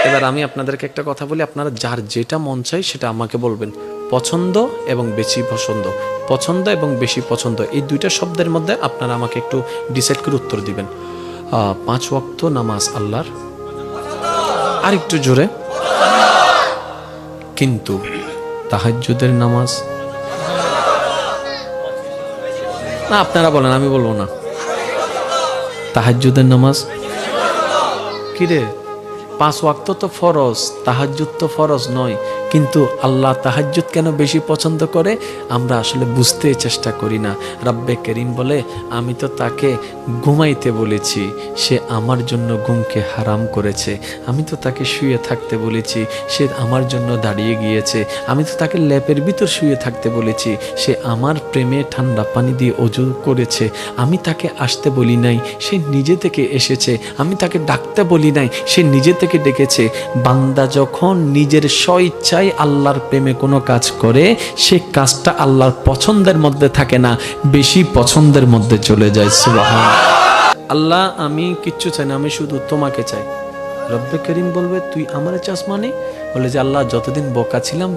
এবার আমি আপনাদেরকে একটা কথা বলি, আপনারা যার যেটা মন চাই সেটা আমাকে বলবেন। পছন্দ এবং বেশি পছন্দ, পছন্দ এবং বেশি পছন্দ, এই দুইটা শব্দের মধ্যে আপনারা আমাকে একটু ডিসাইড করে উত্তর দিবেন। 5 ওয়াক্ত নামাজ আল্লাহর, আর একটু জোরে, কিন্তু তাহাজ্জুদের নামাজ না, আপনারা বলেন, আমি বলবো না। তাহাজ্জুদের নামাজ কিরে, 5 ওয়াক্ত তো ফরজ, তাহাজ্জুদ তো ফরজ নয়, কিন্তু আল্লাহ তাহাজ্জুদ কেন বেশি পছন্দ করে আমরা আসলে বুঝতে চেষ্টা করি না। রব্বে করিম বলে, আমি তো তাকে ঘুমাইতে বলেছি, সে আমার জন্য ঘুমকে হারাম করেছে। আমি তো তাকে শুয়ে থাকতে বলেছি, সে আমার জন্য দাঁড়িয়ে গিয়েছে। আমি তো তাকে ল্যাপের ভিতর শুয়ে থাকতে বলেছি, সে আমার প্রেমে ঠান্ডা পানি দিয়ে অজু করেছে। আমি তাকে আসতে বলি নাই, সে নিজে থেকে এসেছে। আমি তাকে ডাকতে বলি নাই, সে নিজে থেকে ডেকেছে। বান্দা যখন নিজের স্বইচ্ছায় আল্লাহর প্রেমে কোনো কাজ করে, সে কাজটা আল্লাহর পছন্দের মধ্যে থাকে না, বেশি পছন্দের মধ্যে চলে যায়। সুবহান আল্লাহ, আমি কিচ্ছু চাই না, আমি শুধু তোমাকে চাই। রব্বে করিম বলবে, তুই আমারে চাস মানে? বলে যে আল্লাহ, যতদিন বোকা ছিলাম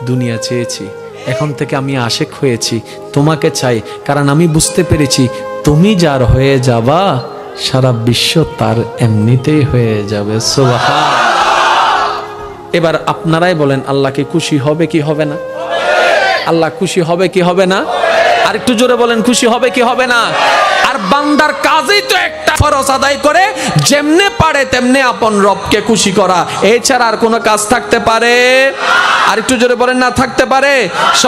দুনিয়া চেয়েছি, এখন থেকে আমি আশেক হয়েছি, তোমাকে চাই। কারণ আমি বুঝতে পেরেছি, তুমি যার হয়ে যাবা, সারা বিশ্ব তার এমনিতেই হয়ে যাবে। সুবহান। এবার আপনারাই বলেন, আল্লাহকে খুশি হবে কি হবে না? আল্লাহ খুশি হবে কি হবে না? আর একটু জোরে বলেন, খুশি হবে কি হবে না? আর বান্দার কাজই তো একটা, ফরজ আদায় করে যেমনে পারে তেমনে আপন রবকে খুশি করা, এছাড়া আর কোনো কাজ থাকতে পারে? আর একটু জোরে বলেন, না থাকতে পারে?